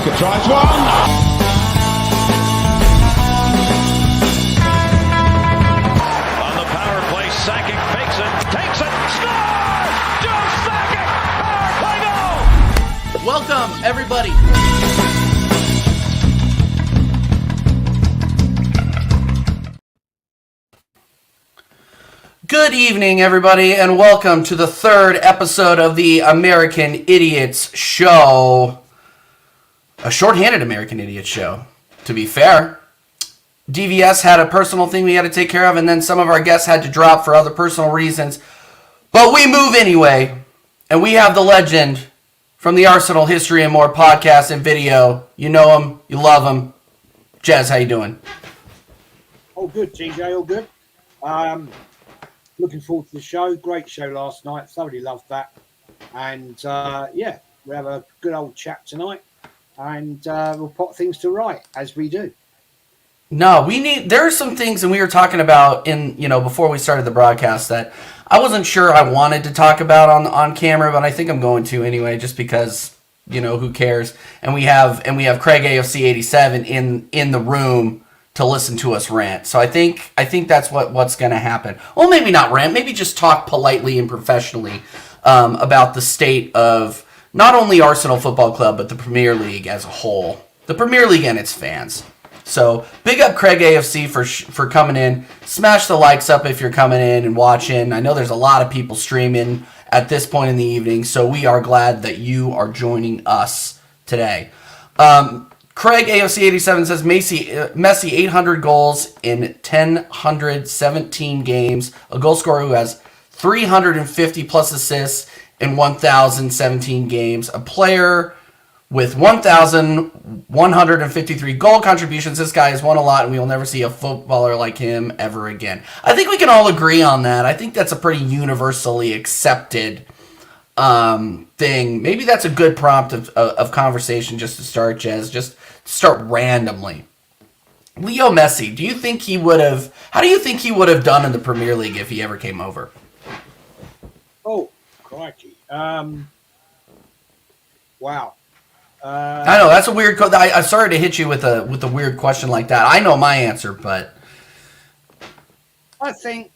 Barker tries one. Sakic fakes it, takes it, scores! Joe Sakic! Power play goal! Welcome, everybody. Good evening, everybody, and welcome to the third episode of the American Idiots Show. A shorthanded American Idiots Show, to be fair. DVS had a personal thing we had to take care of, and then some of our guests had to drop for other personal reasons. But we move anyway, and we have the legend from the Arsenal History and More podcast and video. You know him, you love him. Jez, how you doing? All good, TJ, all good. Looking forward to the show. Great show last night. Thoroughly loved that. And, yeah, we'll have a good old chat tonight, and we'll put things to right, as we do. No, there are some things, and we were talking about before we started the broadcast, that I wasn't sure I wanted to talk about on camera, but I think I'm going to anyway, just because, who cares? And we have Craig AFC 87 in the room to listen to us rant. So I think that's what's going to happen. Well, maybe not rant, maybe just talk politely and professionally about the state of not only Arsenal Football Club, but the Premier League as a whole. The Premier League and its fans. So, big up Craig AFC for coming in. Smash the likes up if you're coming in and watching. I know there's a lot of people streaming at this point in the evening, so we are glad that you are joining us today. Craig AFC 87 says Messi 800 goals in 1,017 games. A goal scorer who has 350 plus assists in 1,017 games. A player with 1,153 goal contributions. This guy has won a lot, and we will never see a footballer like him ever again. I think we can all agree on that. I think that's a pretty universally accepted thing. Maybe that's a good prompt of conversation just to start, Jez. Just start randomly. Leo Messi, how do you think he would have done in the Premier League if he ever came over? Oh, crikey. Wow. I know that's a weird. I'm sorry to hit you with a weird question like that. I know my answer, but I think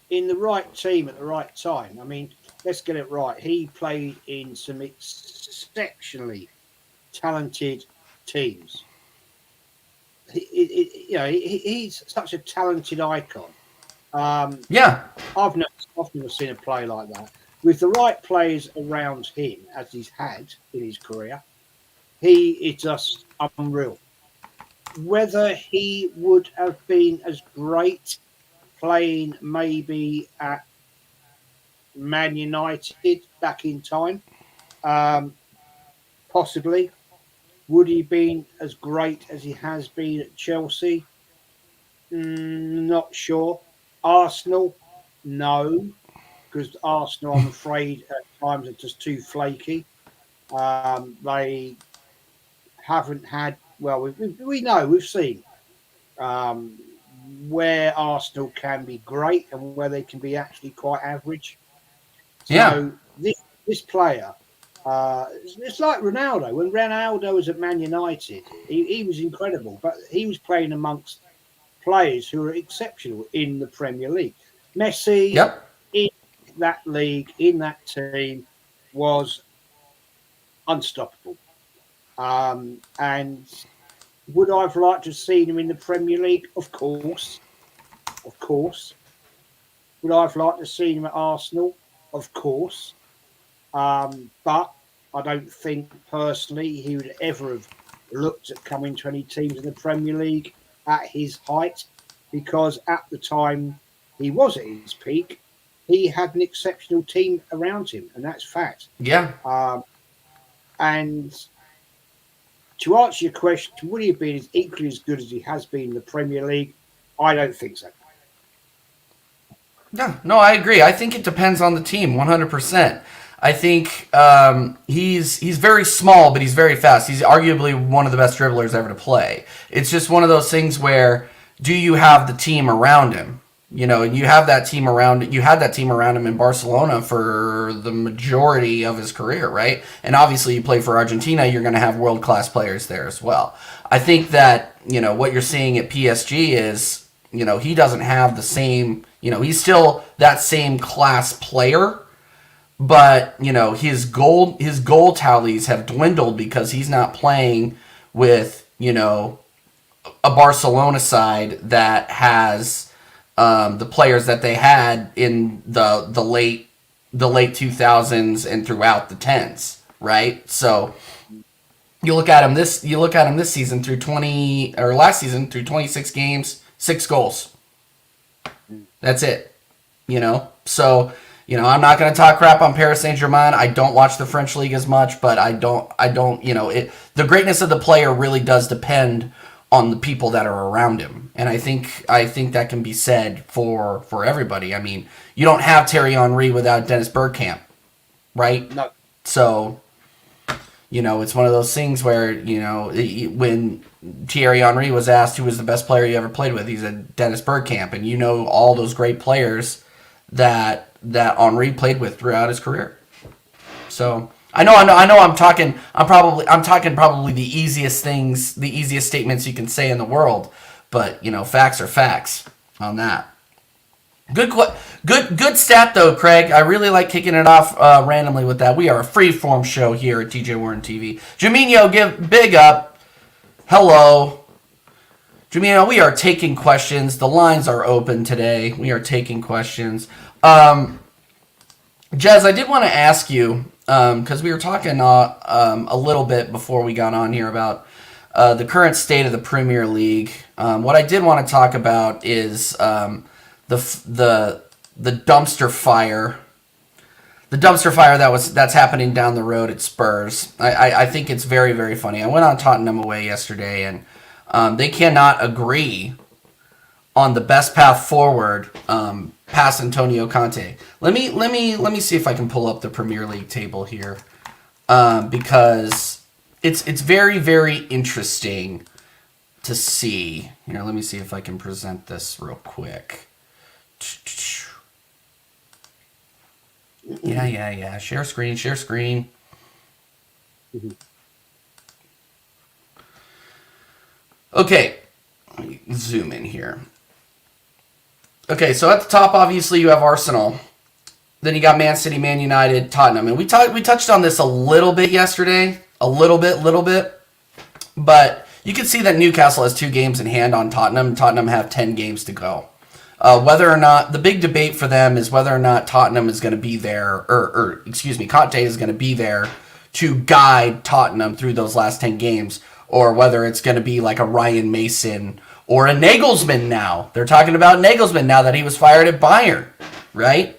in the right team at the right time. I mean, let's get it right. He played in some exceptionally talented teams. He's such a talented icon. yeah, I've never seen a play like that. With the right players around him, as he's had in his career, he is just unreal. Whether he would have been as great playing maybe at Man United back in time, possibly. Would he have been as great as he has been at Chelsea? Not sure. Arsenal? No. Because Arsenal, I'm afraid, at times are just too flaky. They haven't had, well, we know, we've seen where Arsenal can be great and where they can be actually quite average. So this player, it's like Ronaldo. When Ronaldo was at Man United, he was incredible, but he was playing amongst players who are exceptional in the Premier League. Messi, in that league, in that team, was unstoppable. And would I have liked to have seen him in the Premier League? Of course. Of course. Would I have liked to have seen him at Arsenal? Of course. But I don't think personally he would ever have looked at coming to any teams in the Premier League at his height, because at the time he was at his peak, he had an exceptional team around him, and that's fact. Yeah. And to answer your question, would he have been equally as good as he has been in the Premier League? I don't think so. No, I agree. I think it depends on the team, 100%. I think he's very small, but he's very fast. He's arguably one of the best dribblers ever to play. It's just one of those things where, do you have the team around him? And you have that team around. You had that team around him in Barcelona for the majority of his career, right? And obviously, you play for Argentina. You're going to have world class players there as well. I think that what you're seeing at PSG is he doesn't have the same. He's still that same class player, but his goal tallies have dwindled because he's not playing with a Barcelona side that has the players that they had in the late 2000s and throughout the 10s, right? So you look at him this season through last season through 26 games, 6 goals. That's it. So I'm not going to talk crap on Paris Saint-Germain. I don't watch the French league as much, but I don't the greatness of the player really does depend on the people that are around him. And I think that can be said for everybody. I mean, you don't have Thierry Henry without Dennis Bergkamp, right? No. So, it's one of those things where, when Thierry Henry was asked who was the best player he ever played with, he said Dennis Bergkamp. And all those great players that Henry played with throughout his career. So I know. I'm talking probably the easiest things, the easiest statements you can say in the world, but facts are facts on that. Good stat though, Craig. I really like kicking it off randomly with that. We are a free-form show here at TJ Warren TV. Jamino, give big up. Hello. Jamino, we are taking questions. The lines are open today. We are taking questions. Jez, I did want to ask you, because we were talking a little bit before we got on here about the current state of the Premier League. What I did want to talk about is the dumpster fire. The dumpster fire that's happening down the road at Spurs. I think it's very, very funny. I went on Tottenham away yesterday, and they cannot agree on the best path forward past Antonio Conte. Let me see if I can pull up the Premier League table here, because it's very, very interesting to see. Here, let me see if I can present this real quick. Yeah. Share screen. Okay, let me zoom in here. Okay, so at the top, obviously, you have Arsenal. Then you got Man City, Man United, Tottenham. And we touched on this a little bit yesterday. A little bit. But you can see that Newcastle has 2 games in hand on Tottenham. Tottenham have 10 games to go. Whether or not, the big debate for them is whether or not Tottenham is going to be there, Conte is going to be there to guide Tottenham through those last 10 games, or whether it's going to be like a Ryan Mason or a Nagelsmann now. They're talking about Nagelsmann now that he was fired at Bayern, right?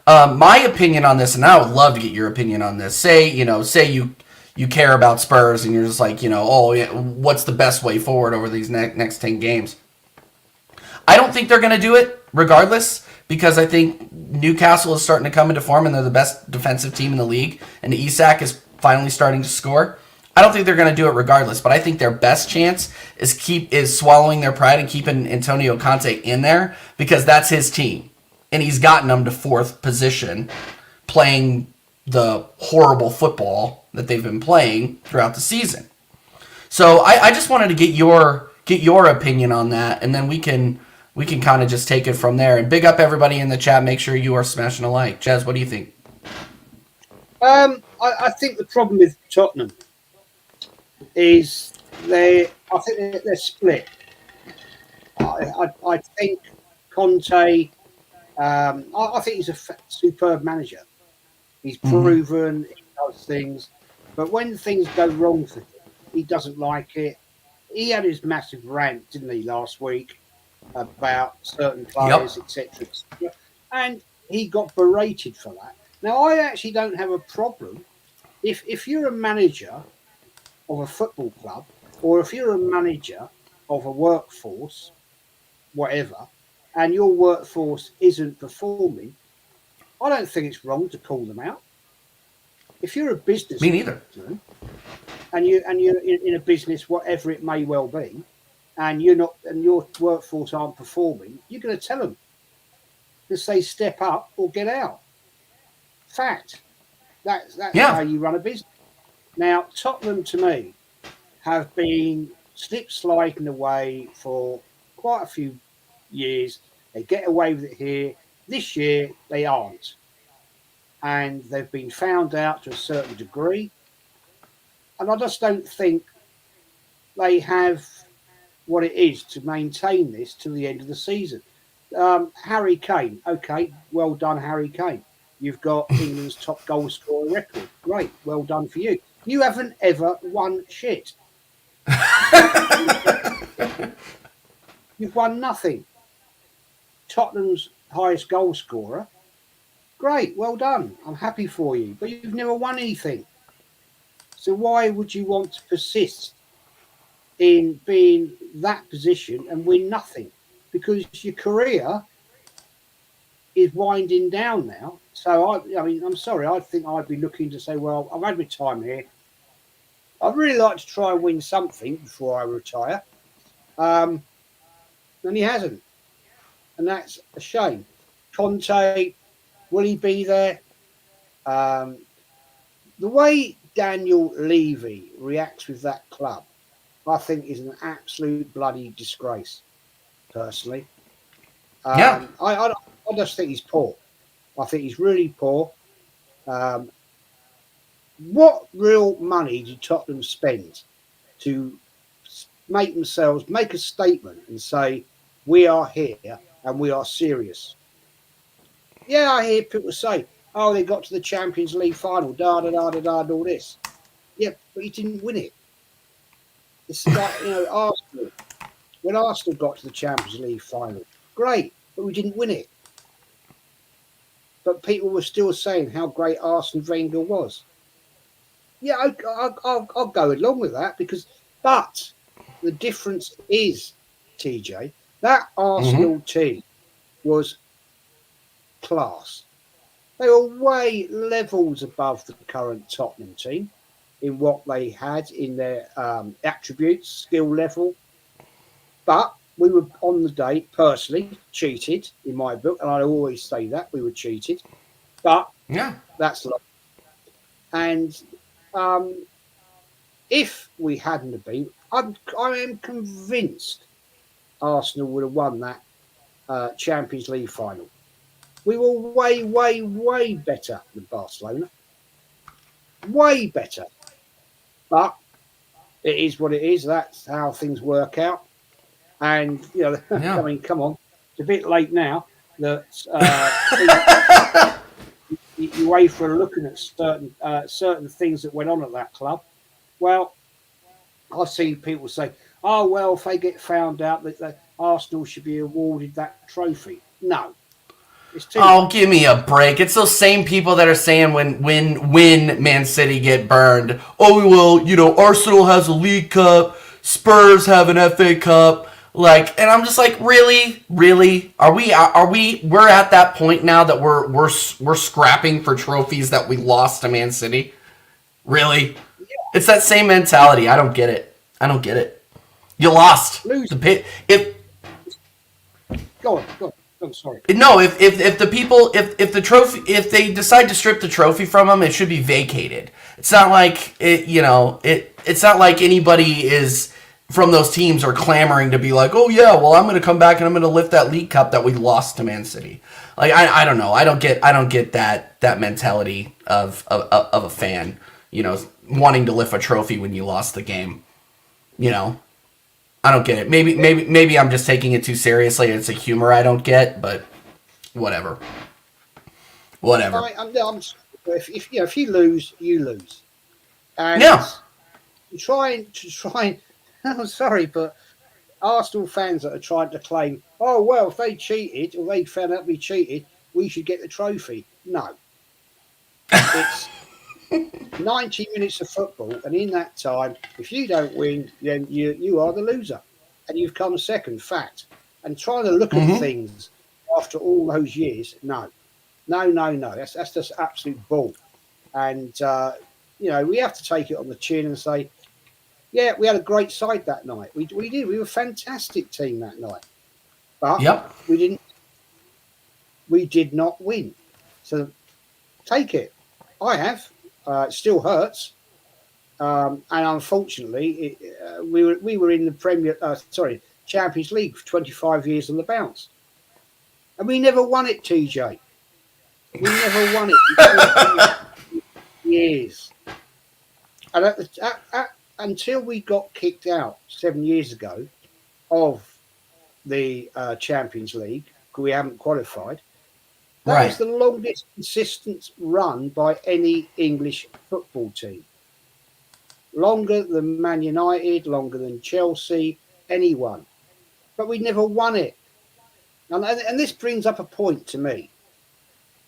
My opinion on this, and I would love to get your opinion on this. Say you care about Spurs and you're just like, what's the best way forward over these next 10 games? I don't think they're going to do it regardless, because I think Newcastle is starting to come into form and they're the best defensive team in the league, and Isak is finally starting to score. I don't think they're going to do it regardless, but I think their best chance is swallowing their pride and keeping Antonio Conte in there, because that's his team. And he's gotten them to 4th position, playing the horrible football that they've been playing throughout the season. So I just wanted to get your opinion on that, and then we can kind of just take it from there. And big up everybody in the chat. Make sure you are smashing a like. Jez, what do you think? I think the problem with Tottenham is I think they're split. I think Conte, I think he's a superb manager. He's proven, he does things, but when things go wrong for him, he doesn't like it. He had his massive rant, didn't he, last week about certain players, etc. And he got berated for that. Now, I actually don't have a problem if you're a manager of a football club, or if you're a manager of a workforce, whatever, and your workforce isn't performing, I don't think it's wrong to call them out. If you're a business, me neither, and you're in a business, whatever it may well be, and you're not, and your workforce aren't performing, you're going to tell them to say step up or get out. Fact. That's how you run a business. Now, Tottenham, to me, have been sliding away for quite a few years. They get away with it here. This year, they aren't. And they've been found out to a certain degree. And I just don't think they have what it is to maintain this till the end of the season. Harry Kane, okay, well done, Harry Kane. You've got England's top goal scorer record. Great, well done for you. You haven't ever won shit. You've won nothing. Tottenham's highest goal scorer. Great, well done. I'm happy for you. But you've never won anything. So why would you want to persist in being that position and win nothing? Because your career is winding down now. So, I mean, I'm sorry. I think I'd be looking to say, well, I've had my time here. I'd really like to try and win something before I retire. And he hasn't. And that's a shame. Conte, will he be there? The way Daniel Levy reacts with that club, I think is an absolute bloody disgrace, personally. I just think he's poor. I think he's really poor. What real money did Tottenham spend to make themselves make a statement and say, we are here and we are serious? Yeah, I hear people say, oh, they got to the Champions League final, and all this. Yeah, but he didn't win it. It's like, Arsenal. When Arsenal got to the Champions League final, great, but we didn't win it. But people were still saying how great Arsene Wenger was. Yeah, I'll go along with that but the difference is, TJ, that Arsenal team was class. They were way levels above the current Tottenham team in what they had in their attributes, skill level. But we were on the day, personally, cheated in my book, and I always say that we were cheated. But that's life. And if we hadn't have been, I am convinced Arsenal would have won that Champions League final. We were way, way, way better than Barcelona. Way better. But it is what it is. That's how things work out. And, I mean, come on. It's a bit late now that you wait for looking at certain things that went on at that club. Well, I've seen people say, oh, well, if they get found out that Arsenal should be awarded that trophy. No. Oh, give me a break. It's those same people that are saying when Man City get burned, oh, well, Arsenal has a League Cup, Spurs have an FA Cup. And I'm just like, really? We're at that point now that we're scrapping for trophies that we lost to Man City? Really? Yeah. It's that same mentality. I don't get it. You lost. Go on. I'm sorry. No, if they decide to strip the trophy from them, it should be vacated. It's not like it's not like anybody is from those teams are clamoring to be like, oh yeah, well I'm going to come back and I'm going to lift that League Cup that we lost to Man City. I don't know. I don't get that mentality of a fan, wanting to lift a trophy when you lost the game. I don't get it. Maybe I'm just taking it too seriously. It's a humor I don't get, but whatever. If you lose, you lose. And trying. I'm sorry, but Arsenal fans that are trying to claim, oh well, if they cheated or they found out we cheated, we should get the trophy. No, it's 90 minutes of football, and in that time, if you don't win, then you are the loser, and you've come second. Fact. And trying to look at things after all those years, no. That's just absolute bull. And we have to take it on the chin and say, yeah, we had a great side that night. We did. We were a fantastic team that night, but we We did not win. So take it. I have. It still hurts. And unfortunately, we were in the Champions League for 25 years on the bounce. And we never won it, TJ. We never won it in years. And until we got kicked out 7 years ago of the Champions League, because we haven't qualified, that is the longest consistent run by any English football team. Longer than Man United, longer than Chelsea, anyone. But we never won it. And this brings up a point to me.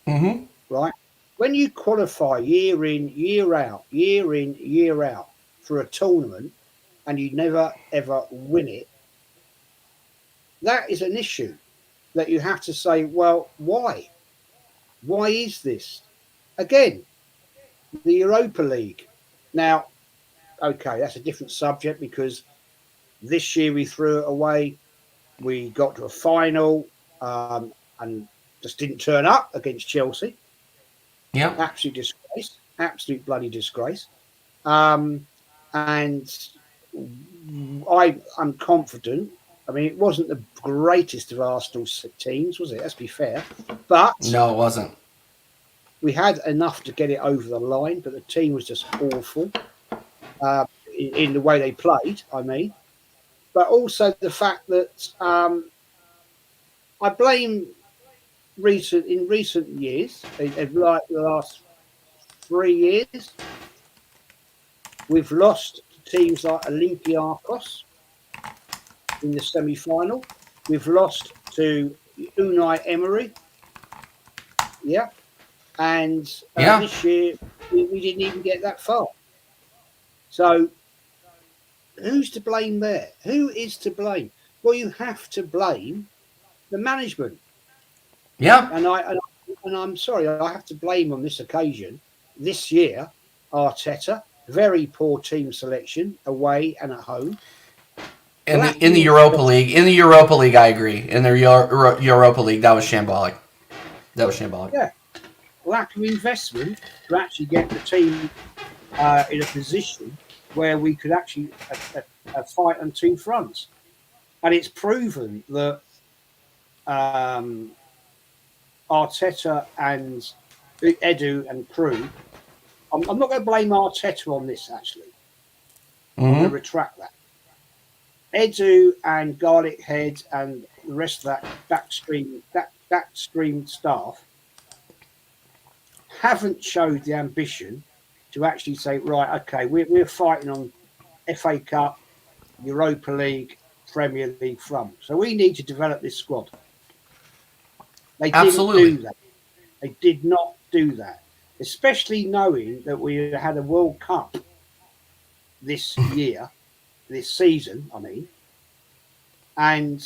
Mm-hmm. Right? When you qualify year in, year out, year in, year out for a tournament and you never, ever win it, that is an issue that you have to say, well, why? Why is this? Again, the Europa League. Now, okay, that's a different subject because this year we threw it away. We got to a final and just didn't turn up against Chelsea. Yeah. Absolute disgrace. Absolute bloody disgrace. And I'm confident. I mean, it wasn't the greatest of Arsenal teams, was it? Let's be fair. But no, it wasn't. We had enough to get it over the line, but the team was just awful in the way they played, I mean. But also the fact that I blame in recent years, like the last 3 years, we've lost to teams like Olympiacos in the semi-final. We've lost to Unai Emery. Yeah. And this year, we didn't even get that far. So who's to blame there? Who is to blame? Well, you have to blame the management. Yeah. And I'm sorry, I have to blame on this occasion, this year, Arteta, very poor team selection away and at home. In the Europa League, I agree. In the Europa League, that was shambolic. Yeah, lack of investment to actually get the team in a position where we could actually fight on two fronts, and it's proven that Arteta and Edu and crew. I'm not going to blame Arteta on this. Actually, I'm going to retract that. Edu and Garlic Head and the rest of that backstream staff haven't showed the ambition to actually say, right, okay, we're fighting on FA Cup, Europa League, Premier League front. So we need to develop this squad. They didn't do that. They did not do that, especially knowing that we had a World Cup this year, this season, I mean, and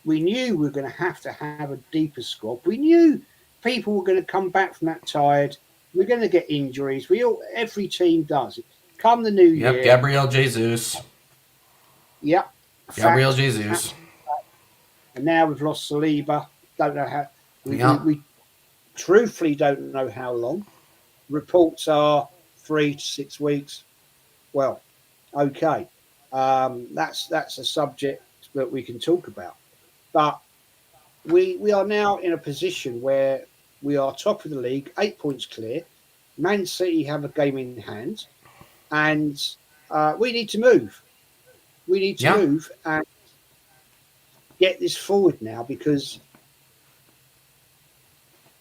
we knew we were going to have a deeper squad. We knew people were going to come back from that tired. We're going to get injuries. Every team does it. Come the new year. Yep, Gabriel Jesus. Yep. Gabriel Jesus. And now we've lost Saliba. Don't know how. We truthfully don't know how long. Reports are 3 to 6 weeks. Well, okay. That's a subject that we can talk about. But we are now in a position where we are top of the league, 8 points clear. Man City have a game in hand, and we need to move. We need to move and get this forward now, because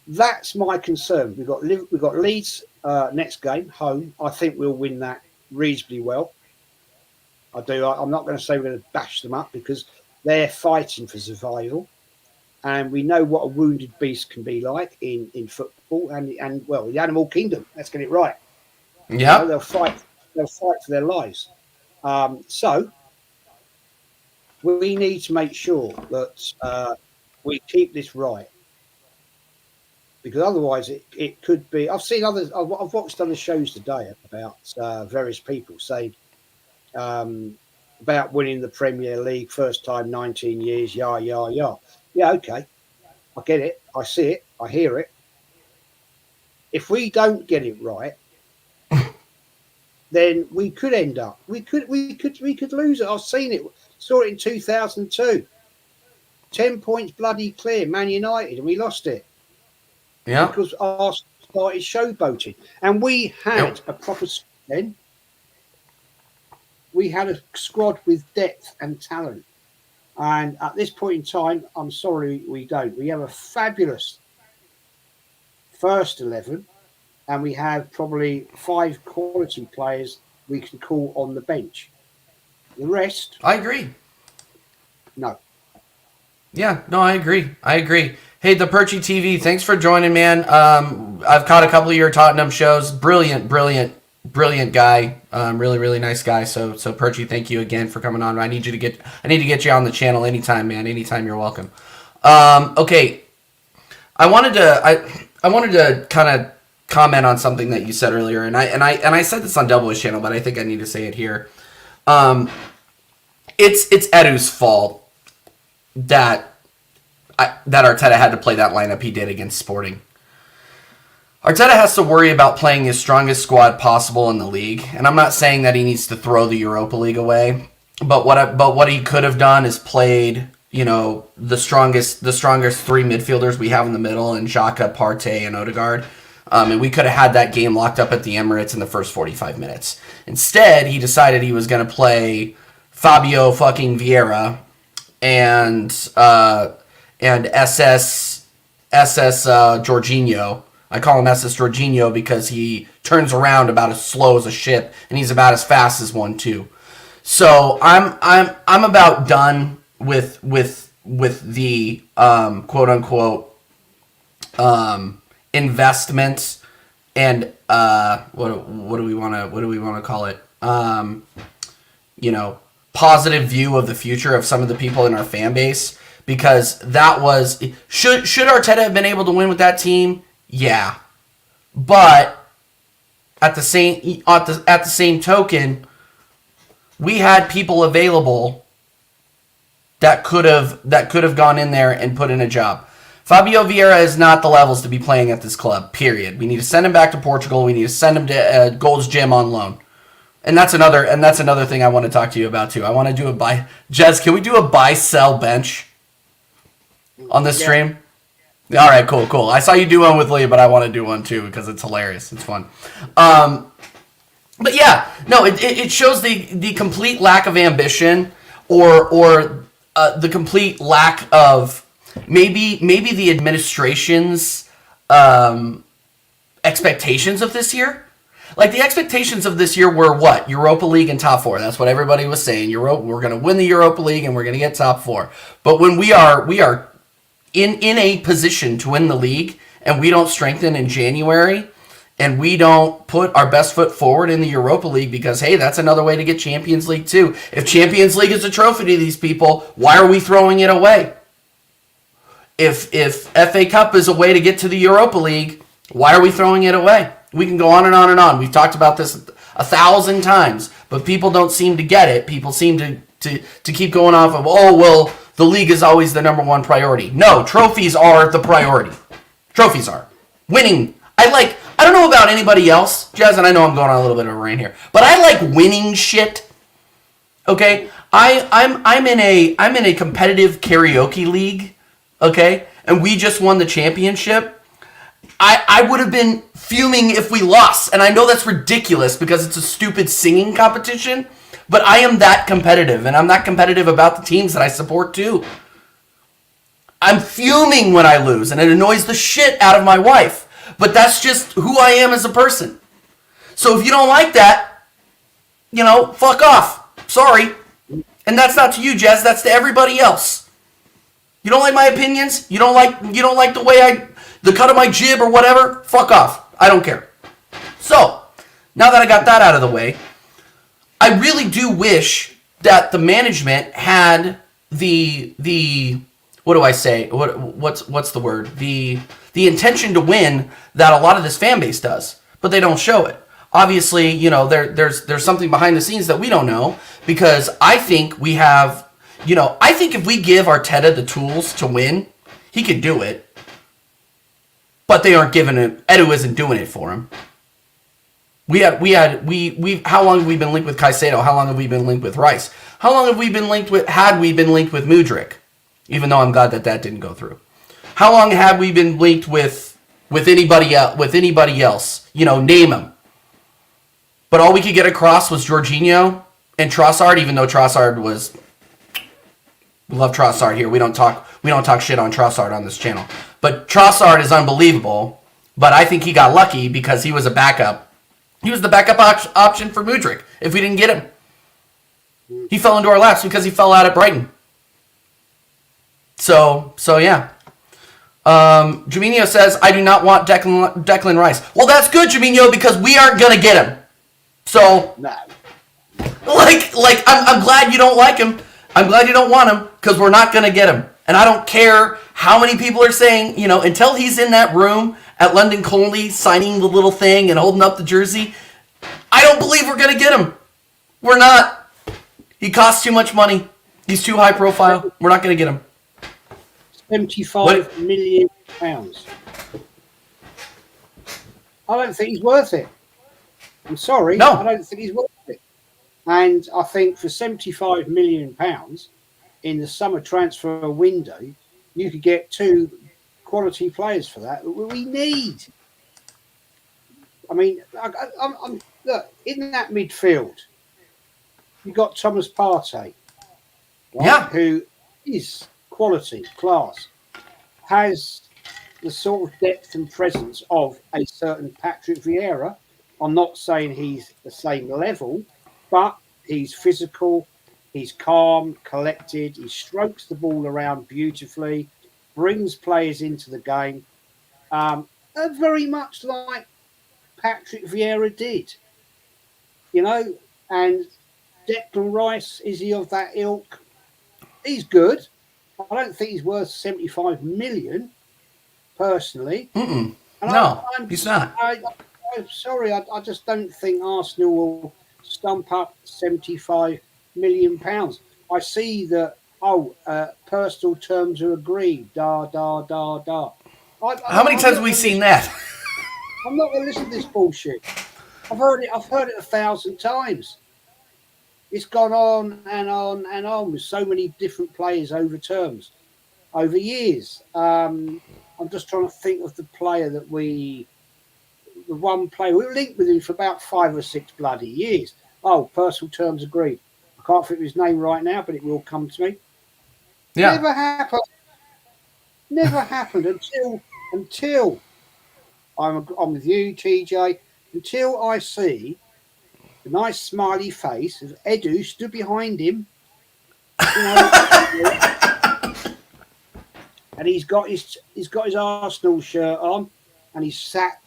that's my concern. We've got Leeds next game home. I think we'll win that reasonably well. I do. I'm not going to say we're going to bash them up, because they're fighting for survival. And we know what a wounded beast can be like in football and well, the animal kingdom. Let's get it right. Yeah, they'll fight for their lives. So we need to make sure that we keep this right, because otherwise it could be. I've seen others. I've watched other shows today about various people saying about winning the Premier League first time 19 years. Yeah, okay. I get it. I see it. I hear it. If we don't get it right, then we could end up. We could lose it. I've seen it. Saw it in 2002. 10 points bloody clear, Man United, and we lost it. Yeah. Because Arsenal started showboating. And we had a proper then. We had a squad with depth and talent. And at this point in time, I'm sorry we don't. We have a fabulous first 11, and we have probably 5 quality players we can call on the bench. The rest... I agree. No. Yeah, no, I agree. Hey, the Perchy TV, thanks for joining, man. I've caught a couple of your Tottenham shows. Brilliant guy. Really nice guy. So Perchy, thank you again for coming on. I need to get you on the channel anytime, man. Anytime, you're welcome. Okay. I wanted to kind of comment on something that you said earlier, and I said this on Double's channel, but I think I need to say it here. It's Edu's fault that Arteta had to play that lineup he did against Sporting. Arteta has to worry about playing his strongest squad possible in the league, and I'm not saying that he needs to throw the Europa League away, but what he could have done is played, the strongest 3 midfielders we have in the middle, and Xhaka, Partey, and Odegaard. And we could have had that game locked up at the Emirates in the first 45 minutes. Instead, he decided he was going to play Fabio fucking Vieira and SS Jorginho. I call him SS Jorginho because he turns around about as slow as a ship, and he's about as fast as one too. So I'm about done with the quote unquote investments and what do we want to call it? Positive view of the future of some of the people in our fan base, because that was should Arteta have been able to win with that team? Yeah, but at the same token, we had people available that could have gone in there and put in a job. Fabio Vieira is not the levels to be playing at this club. Period. We need to send him back to Portugal. We need to send him to Gold's Gym on loan. And that's another thing I want to talk to you about too. I want to do a buy. Jez, can we do a buy-sell bench on this stream? All right, cool. I saw you do one with Lee, but I want to do one too because it's hilarious. It's fun. But yeah, no, it shows the complete lack of ambition or the complete lack of maybe the administration's expectations of this year. Like, the expectations of this year were what? Europa League and top 4. That's what everybody was saying. We're going to win the Europa League and we're going to get top 4. But when we are in a position to win the league and we don't strengthen in January and we don't put our best foot forward in the Europa League because, hey, that's another way to get Champions League too. If Champions League is a trophy to these people, why are we throwing it away? If FA Cup is a way to get to the Europa League, why are we throwing it away? We can go on and on and on. We've talked about this 1,000 times, but people don't seem to get it. People seem to keep going off of, the league is always the number one priority. No, trophies are the priority. Trophies are. Winning. I don't know about anybody else, Jez, and I know I'm going on a little bit of a rant here, but I like winning shit. Okay? I'm in a competitive karaoke league, okay? And we just won the championship. I would have been fuming if we lost. And I know that's ridiculous because it's a stupid singing competition. But I am that competitive. And I'm that competitive about the teams that I support too. I'm fuming when I lose. And it annoys the shit out of my wife. But that's just who I am as a person. So if you don't like that, fuck off. Sorry. And that's not to you, Jez. That's to everybody else. You don't like my opinions? You don't like the way the cut of my jib or whatever? Fuck off. I don't care. So, now that I got that out of the way, I really do wish that the management had the what do I say? What's the word? The intention to win that a lot of this fan base does, but they don't show it. Obviously, there's something behind the scenes that we don't know, because I think we have, I think if we give Arteta the tools to win, he could do it. But they aren't giving it. Edu isn't doing it for him. We how long have we been linked with Caicedo? How long have we been linked with Rice? How long have we been linked with? Had we been linked with Mudryk? Even though I'm glad that didn't go through. How long have we been linked with anybody else? With anybody else? Name them. But all we could get across was Jorginho and Trossard. Even though Trossard was, we love Trossard here. We don't talk shit on Trossard on this channel. But Trossard is unbelievable. But I think he got lucky because he was a backup. He was the backup option for Mudryk if we didn't get him. He fell into our laps because he fell out at Brighton. So yeah. Jaminho says, I do not want Declan Rice. Well, that's good, Jaminho, because we aren't going to get him. So, no. I'm glad you don't like him. I'm glad you don't want him because we're not going to get him. And I don't care how many people are saying, until he's in that room at London Colney signing the little thing and holding up the jersey, I don't believe we're going to get him. We're not. He costs too much money. He's too high profile. We're not going to get him. £75 million. I don't think he's worth it. I'm sorry. No. I don't think he's worth it. And I think for £75 million in the summer transfer window, you could get 2 quality players for that we need. I mean, I'm look, in that midfield, you've got Thomas Partey, right, yeah, who is quality, class, has the sort of depth and presence of a certain Patrick Vieira. I'm not saying he's the same level, but he's physical, he's calm, collected, he strokes the ball around beautifully, brings players into the game, very much like Patrick Vieira did. And Declan Rice, is he of that ilk? He's good. I don't think he's worth 75 million, personally. No, he's not. I'm sorry, I just don't think Arsenal will stump up 75 million pounds. I see that, personal terms are agreed, da. How many times have we seen that? I'm not going to listen to this bullshit. I've heard it 1,000 times. It's gone on and on and on with so many different players over terms, over years. I'm just trying to think of the player that the one player, we were linked with him for about 5 or 6 bloody years. Personal terms agreed. I can't think of his name right now, but it will come to me. Yeah. Never happened until I'm with you, TJ, until I see the nice smiley face of Edu stood behind him, and he's got his Arsenal shirt on, and he's sat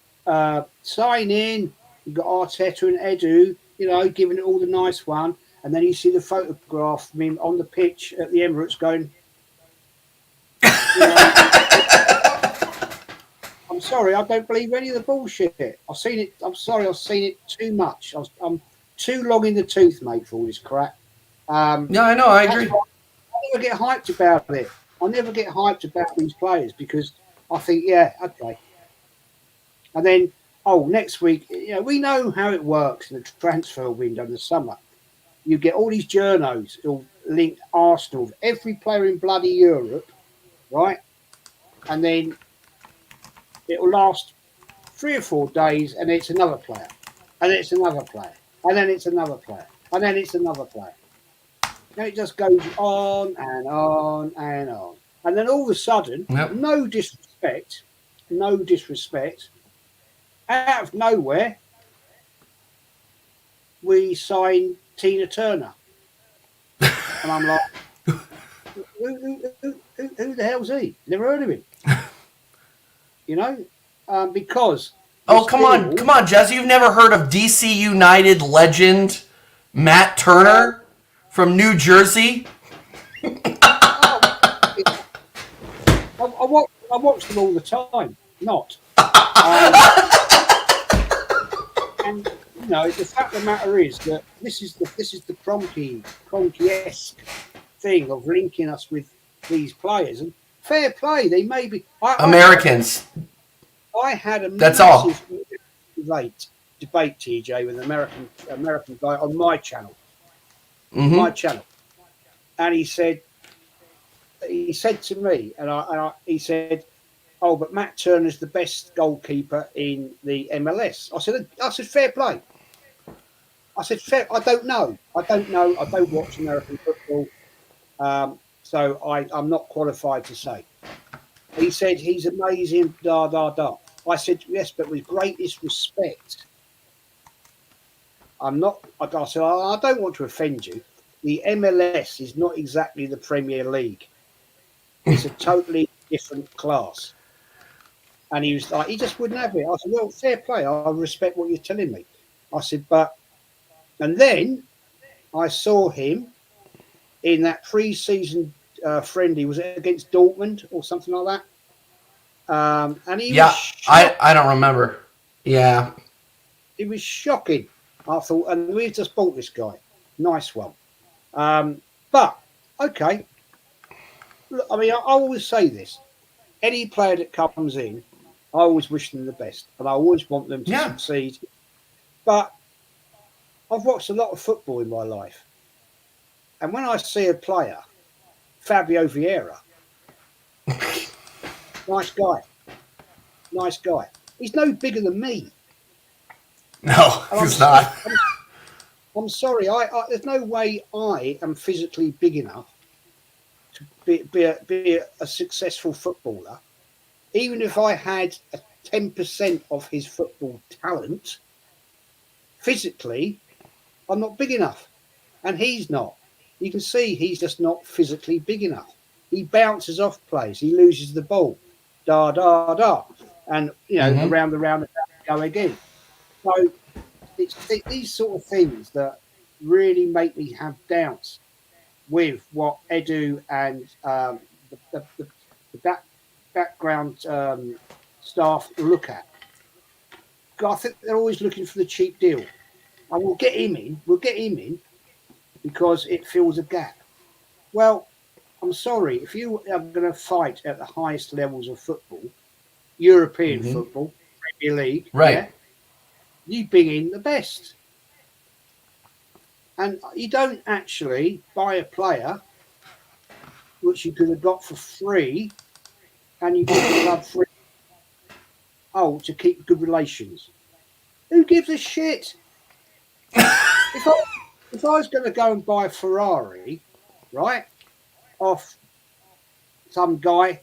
signing. You've got Arteta and Edu, giving it all the nice one, and then you see the photograph of him on the pitch at the Emirates going. I'm sorry, I don't believe any of the bullshit. I've seen it. I'm sorry, I've seen it too much. I'm too long in the tooth, mate, for all this crap. Yeah, I know. I agree. I never get hyped about it. I never get hyped about these players because I think, yeah, okay. And then, next week, we know how it works in the transfer window in the summer. You get all these journos who'll link Arsenal with every player in bloody Europe, right? And then it'll last 3 or 4 days, and it's another player, and it's another player, and then it's another player, and then it's another player. And it just goes on and on and on. And then all of a sudden, no disrespect, out of nowhere, we sign Tina Turner. And I'm like, who the hell's he? Never heard of him. Because... come on, Jesse. You've never heard of DC United legend Matt Turner from New Jersey? I watch them all the time. Not. And the fact of the matter is that this is the Kroenke-esque thing of linking us with these players. And fair play, they may be Americans. I had a That's massive debate, TJ, with an American guy on my channel. Mm-hmm. And he said to me, he said, "Oh, but Matt Turner's the best goalkeeper in the MLS." I said, fair play. I said, fair. I don't know. I don't watch American football, so I'm not qualified to say. He said he's amazing. Da da da. I said yes, but with greatest respect. I'm not. I said I don't want to offend you. The MLS is not exactly the Premier League. It's a totally different class. And he was like, he just wouldn't have it. I said, well, fair play. I respect what you're telling me. I said, and then I saw him in that pre-season friendly. Was it against Dortmund or something like that? And he was I don't remember. Yeah. It was shocking. I thought, and we've just bought this guy. Nice one. But, okay. Look, I mean, I always say this. Any player that comes in, I always wish them the best. And I always want them to succeed. But I've watched a lot of football in my life. And when I see a player, Fabio Vieira, nice guy. He's no bigger than me. No, he's not. I'm sorry. There's no way I am physically big enough to be a successful footballer. Even if I had 10% of his football talent, physically, I'm not big enough. And he's not. You can see he's just not physically big enough. He bounces off plays. He loses the ball. Da, da, da. And, around the round, go again. So it's these sort of things that really make me have doubts with what Edu and the background staff look at. I think they're always looking for the cheap deal. And we'll get him in because it fills a gap. Well, I'm sorry, if you are going to fight at the highest levels of football, European football, Premier League, right? Yeah, you bring in the best. And you don't actually buy a player which you could have got for free and you get the club free. Oh, to keep good relations. Who gives a shit? If I was going to go and buy a Ferrari, right, off some guy,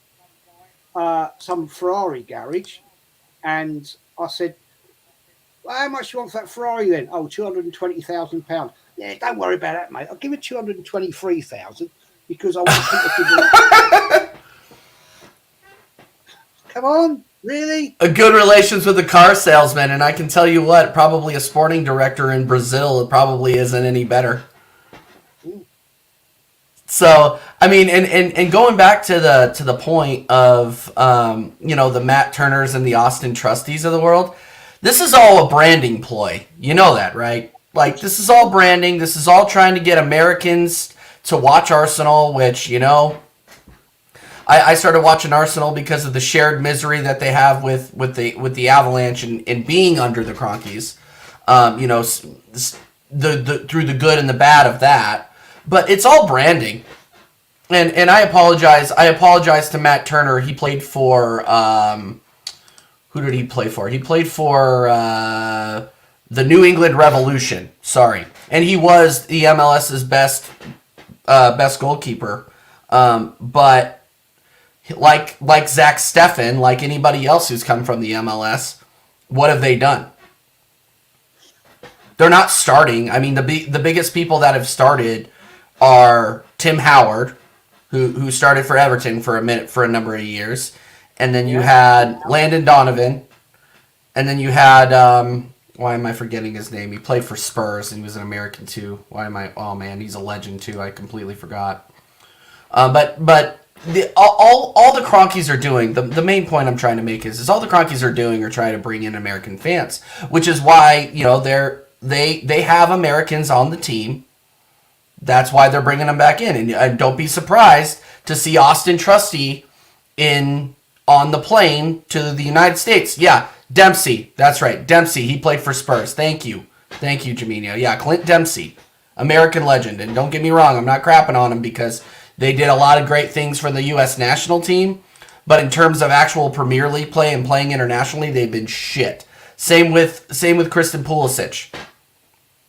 some Ferrari garage, and I said, well, how much do you want for that Ferrari then? Oh, £220,000. Yeah, don't worry about that, mate. I'll give it 223,000 because I want to keep it. Come on, really? A good relations with the car salesman, and I can tell you what, probably a sporting director in Brazil probably isn't any better. Ooh. So, I mean, and going back to the point of the Matt Turners and the Austin Trustees of the world, this is all a branding ploy. You know that, right? Like, this is all branding. This is all trying to get Americans to watch Arsenal, which, I started watching Arsenal because of the shared misery that they have with the Avalanche and being under the Cronkies. Through the good and the bad of that. But it's all branding. And I apologize. I apologize to Matt Turner. He played for who did he play for? He played for the New England Revolution. Sorry. And he was the MLS's best goalkeeper. But like Zach Steffen, like anybody else who's come from the MLS, what have they done? They're not starting. I mean, the biggest people that have started are Tim Howard, who started for Everton for a number of years, and then you had Landon Donovan, and then you had why am I forgetting his name? He played for Spurs and he was an American too. Oh man, he's a legend too. I completely forgot. But all the Cronkies are doing, the main point I'm trying to make is all the Cronkies are doing are trying to bring in American fans, which is why they have Americans on the team. That's why they're bringing them back in, and don't be surprised to see Austin Trusty in on the plane to the United States. Yeah, Dempsey. That's right. Dempsey. He played for Spurs. Thank you. Thank you, Jaminio. Yeah, Clint Dempsey. American legend. And don't get me wrong, I'm not crapping on him because they did a lot of great things for the U.S. national team. But in terms of actual Premier League play and playing internationally, they've been shit. Same with Christian Pulisic.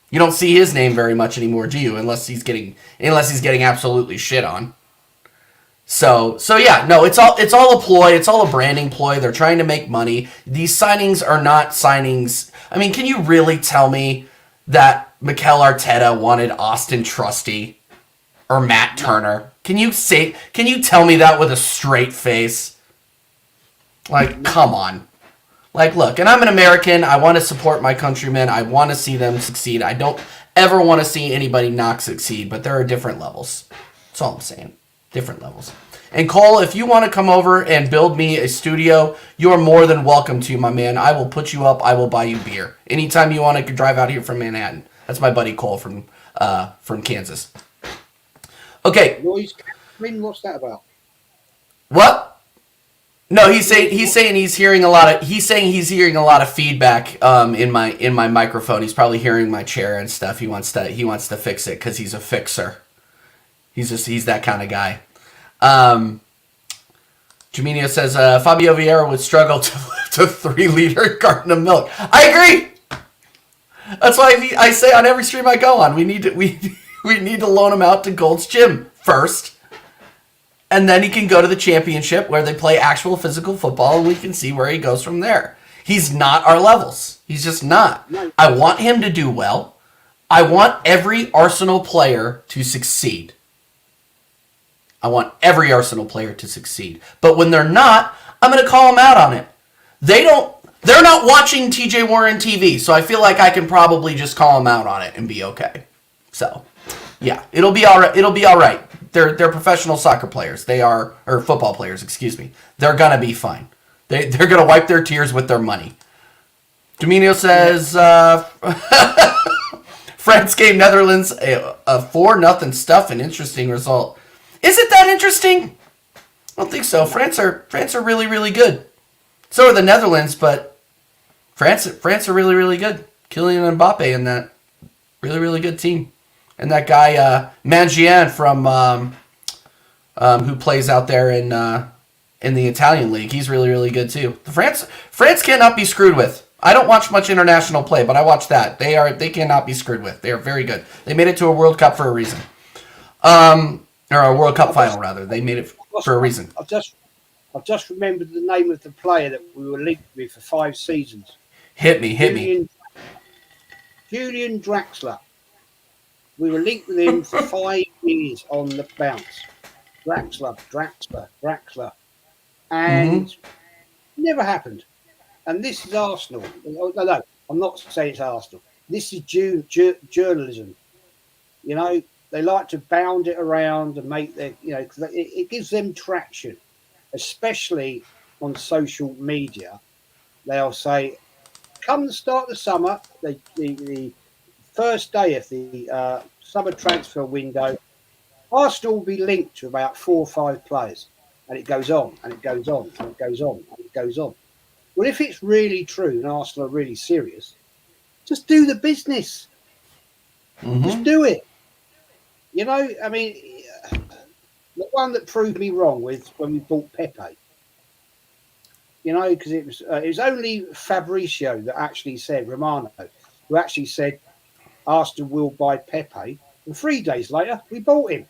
You don't see his name very much anymore, do you? Unless he's getting absolutely shit on. So yeah, no, it's all a ploy. It's all a branding ploy. They're trying to make money. These signings are not signings. I mean, can you really tell me that Mikel Arteta wanted Austin Trusty or Matt Turner? Can you tell me that with a straight face? Like, come on. Like, look, and I'm an American. I want to support my countrymen. I want to see them succeed. I don't ever want to see anybody not succeed, but there are different levels. That's all I'm saying. Different levels. And Cole, if you want to come over and build me a studio, you're more than welcome to, my man. I will put you up. I will buy you beer. Anytime you want to drive out here from Manhattan. That's my buddy Cole from Kansas. Okay. Noise cancelling? What's that about? What? No, he's saying he's hearing a lot of feedback in my microphone. He's probably hearing my chair and stuff. He wants to fix it because he's a fixer. He's that kind of guy. Jaminio says Fabio Vieira would struggle to lift a 3-liter carton of milk. I agree. That's why I say on every stream I go on, we need to loan him out to Gold's Gym first, and then he can go to the championship where they play actual physical football, and we can see where he goes from there. He's not our levels. He's just not. I want him to do well. I want every Arsenal player to succeed. But when they're not, I'm going to call them out on it. They're not watching TJ Warren TV, so I feel like I can probably just call them out on it and be okay. So, yeah, it'll be all right. They're professional soccer players. Or football players, excuse me. They're going to be fine. They're going to wipe their tears with their money. Dominio says, France gave Netherlands a 4-0 stuff, an interesting result. Is it that interesting? I don't think so. France are really, really good. So are the Netherlands, but France are really, really good. Kylian Mbappe and that really, really good team. And that guy Mangien from who plays out there in the Italian league, he's really, really good too. France cannot be screwed with. I don't watch much international play, but I watch that. They cannot be screwed with. They are very good. They made it to a World Cup for a reason. Or a World Cup final, rather. They made it for a reason. I've just remembered the name of the player that we were linked with for 5 seasons. Hit me. Julian Draxler. We were linked with him for 5 years on the bounce. Draxler. And never happened. And this is Arsenal. No, I'm not saying it's Arsenal. This is journalism. You know, they like to bound it around and make their, cause it gives them traction, especially on social media. They'll say, come the start of the summer, the first day of the summer transfer window, Arsenal will be linked to about 4 or 5 players. And it goes on, and it goes on, and it goes on, and it goes on. Well, if it's really true and Arsenal are really serious, just do the business. Just do it. You know, I mean, the one that proved me wrong with when we bought Pepe, because it was only Fabricio that actually said, Romano, who actually said Arsenal will buy Pepe, and 3 days later we bought him.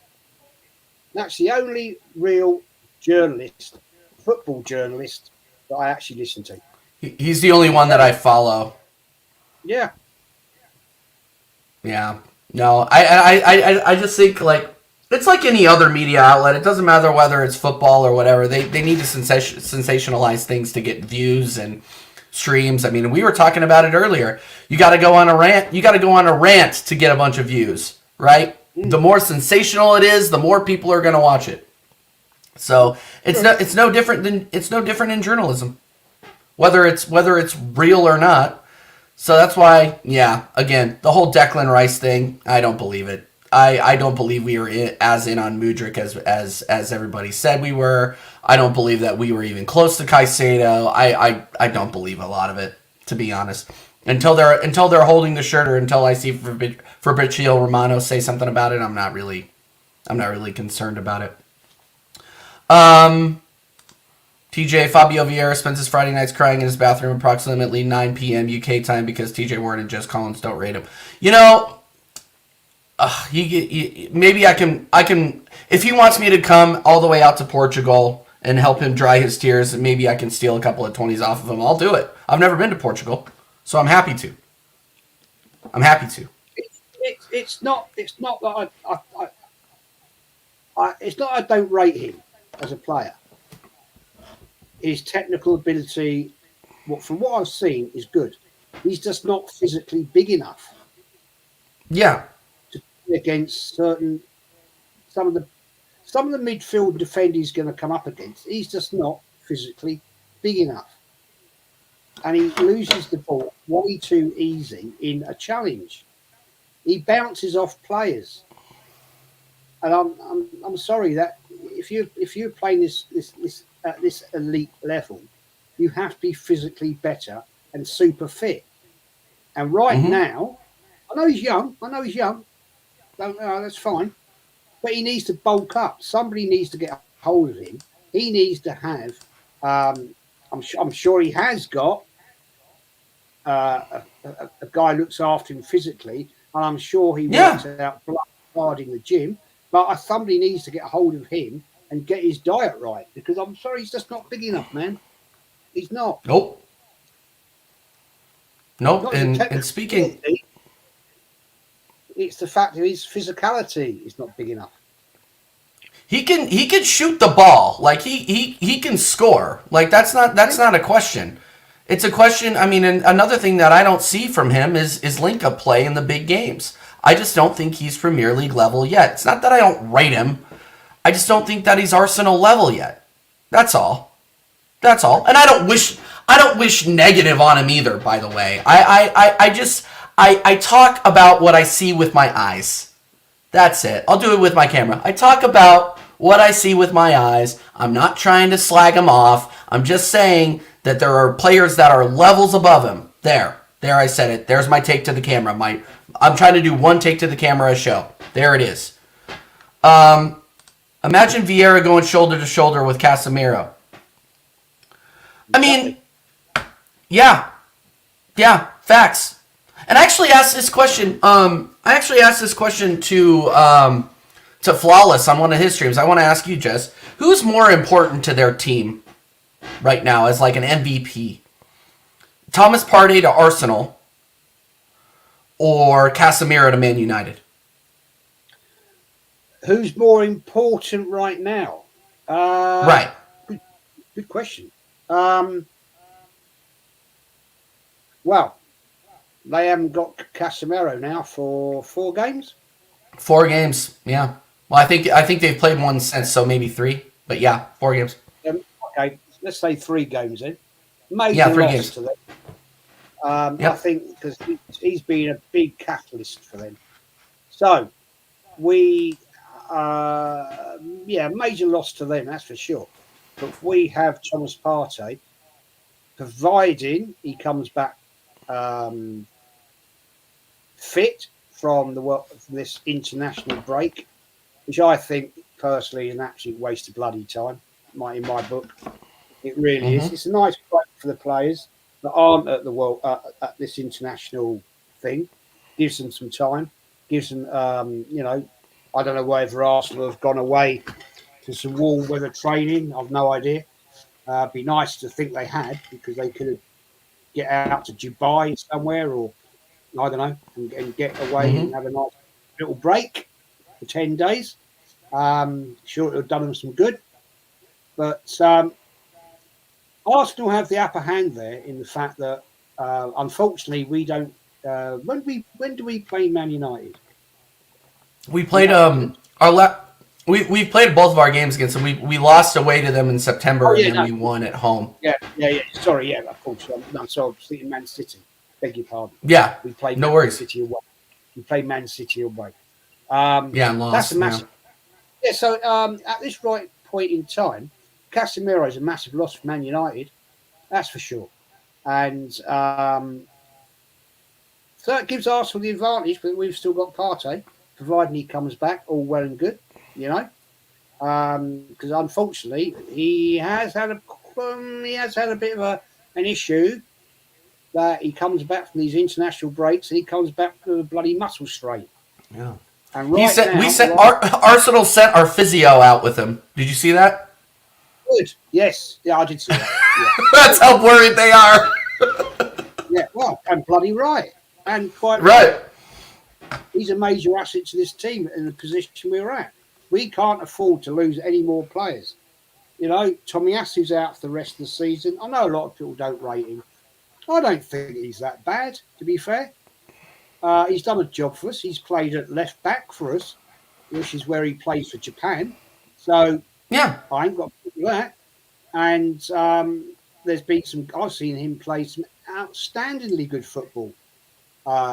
That's the only real football journalist that I actually listen to. He's the only one that I follow. Yeah. Yeah. No, I just think, like, it's like any other media outlet. It doesn't matter whether it's football or whatever. They need to sensationalize things to get views and streams. I mean, we were talking about it earlier. You got to go on a rant. You got to go on a rant to get a bunch of views, right? The more sensational it is, the more people are going to watch it. So it's no different in journalism, whether it's real or not. So that's why, yeah, again, the whole Declan Rice thing, I don't believe it. I don't believe we were as in on Mudryk as everybody said we were. I don't believe that we were even close to Caicedo. I don't believe a lot of it, to be honest. Until they're holding the shirt, or until I see Fabrizio Romano say something about it, I'm not really concerned about it. TJ Fabio Vieira spends his Friday nights crying in his bathroom approximately 9 p.m. UK time because TJ Ward and Jess Collins don't rate him. You know, maybe I can if he wants me to come all the way out to Portugal and help him dry his tears, maybe I can steal a couple of 20s off of him. I'll do it. I've never been to Portugal, so I'm happy to. It's not that it's not I don't rate him as a player. His technical ability, from what I've seen, is good. He's just not physically big enough. Yeah. To play against some of the midfield defenders he's going to come up against. He's just not physically big enough, and he loses the ball way too easy in a challenge. He bounces off players, and I'm sorry that if you're playing this at this elite level, you have to be physically better and super fit. And now, I know he's young. That's fine. But he needs to bulk up. Somebody needs to get a hold of him. He needs to have. I'm sure he has got a guy who looks after him physically, and I'm sure he works out hard in the gym. But somebody needs to get a hold of him and get his diet right, because I'm sorry, he's just not big enough, man. He's not. Nope. And speaking, it's the fact that his physicality is not big enough. He can shoot the ball. Like he can score. Like that's not a question. It's a question. I mean, and another thing that I don't see from him is link-up play in the big games. I just don't think he's Premier League level yet. It's not that I don't rate him. I just don't think that he's Arsenal level yet. That's all. And I don't wish negative on him either, by the way. I talk about what I see with my eyes. That's it. I'll do it with my camera. I talk about what I see with my eyes. I'm not trying to slag him off. I'm just saying that there are players that are levels above him. There I said it. There's my take to the camera. I'm trying to do one take to the camera a show. There it is. Imagine Vieira going shoulder to shoulder with Casemiro. I mean, yeah, facts. And I actually asked this question. To Flawless on one of his streams. I want to ask you, Jess, who's more important to their team right now as like an MVP? Thomas Partey to Arsenal or Casemiro to Man United? Who's more important right now? Right. Good question. Well, they haven't got Casemiro now for 4 games. 4 games, yeah. Well, I think they've played one since, so maybe 3. But yeah, 4 games. Okay, let's say 3 games then. 3 games to them. I think because he's been a big catalyst for them. So major loss to them, that's for sure. But if we have Thomas Partey, providing he comes back fit from this international break, which I think personally is an absolute waste of bloody time, in my book. It really is. It's a nice break for the players that aren't at the at this international thing. Gives them some time. Gives them, I don't know whether Arsenal have gone away to some warm weather training. I've no idea. It'd be nice to think they had, because they could get out to Dubai somewhere, or I don't know, and get away and have a nice little break for 10 days. Sure, it would have done them some good. But Arsenal have the upper hand there in the fact that, unfortunately, we don't. When do we play Man United? We played We've played both of our games against them. We lost away to them in September, and then we won at home. Yeah. Sorry, of course. I'm thinking Man City. Beg your pardon. Yeah, we played no Man worries. City away. We played Man City away. And lost. That's a massive. Yeah. So at this right point in time, Casemiro is a massive loss for Man United. That's for sure. And so it gives Arsenal the advantage, but we've still got Partey, providing he comes back, all well and good, because unfortunately he has had a bit of an issue that he comes back from these international breaks and he comes back with a bloody muscle strain. Yeah. And right Arsenal sent our physio out with him. Did you see that? Good. Yes. Yeah, I did see that. Yeah. That's how worried they are. Yeah. Well, and bloody right. And quite right. He's a major asset to this team in the position we're at. We can't afford to lose any more players. Tomiyasu's out for the rest of the season. I know a lot of people don't rate him. I don't think he's that bad, to be fair. He's done a job for us. He's played at left back for us, which is where he plays for Japan. So yeah, I ain't got to do that. And there's been I've seen him play some outstandingly good football.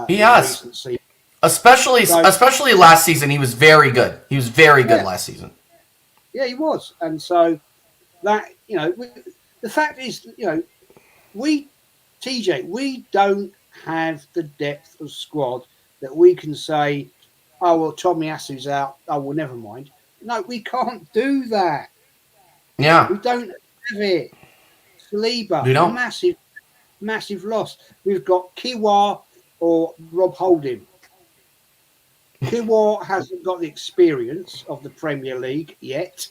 He has. Especially last season, he was very good. He was very good last season. Yeah, he was. And so that, the fact is, we don't have the depth of squad that we can say, oh, well, Tomiyasu's out. Oh, well, never mind. No, we can't do that. Yeah. We don't have it. Saliba, we don't. Massive loss. We've got Kiwa or Rob Holding. Kiwa hasn't got the experience of the Premier League yet.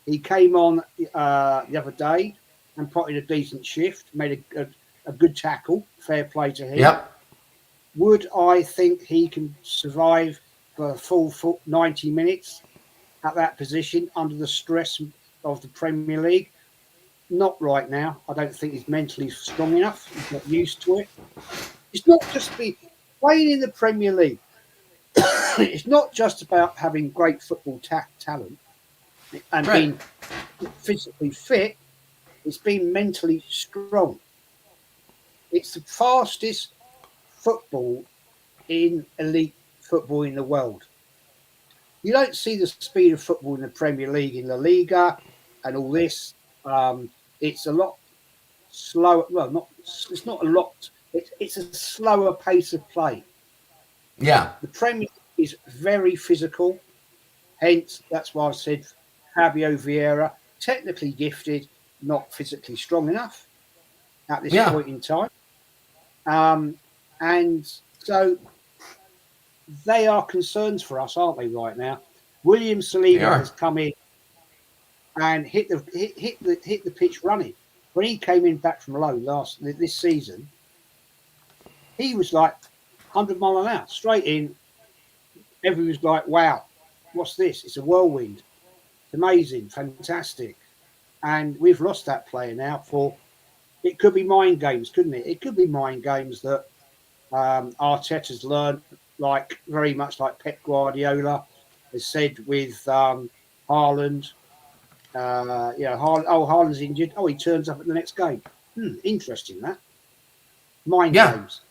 He came on the other day and put in a decent shift, made a good tackle. Fair play to him. Yep. Would I think he can survive for a full 90 minutes at that position under the stress of the Premier League? Not right now. I don't think he's mentally strong enough. He's not used to it. It's not just playing in the Premier League. It's not just about having great football talent and being physically fit. It's being mentally strong. It's the fastest football in elite football in the world. You don't see the speed of football in the Premier League, in La Liga, and all this. It's a lot slower. Well, it's not a lot. It's a slower pace of play. Yeah. The Premier League is very physical. Hence, that's why I said Fabio Vieira, technically gifted, not physically strong enough at this point in time. And so they are concerns for us, aren't they, right now? William Saliba has come in and hit the pitch running. When he came in back from loan this season, he was like 100 mile an hour, straight in. Everyone was like, wow, what's this? It's a whirlwind. It's amazing, fantastic. And we've lost that player now it could be mind games, couldn't it? It could be mind games that Arteta's learned, very much like Pep Guardiola has said with Haaland. Haaland's injured. Oh, he turns up at the next game. Interesting, that. Mind games.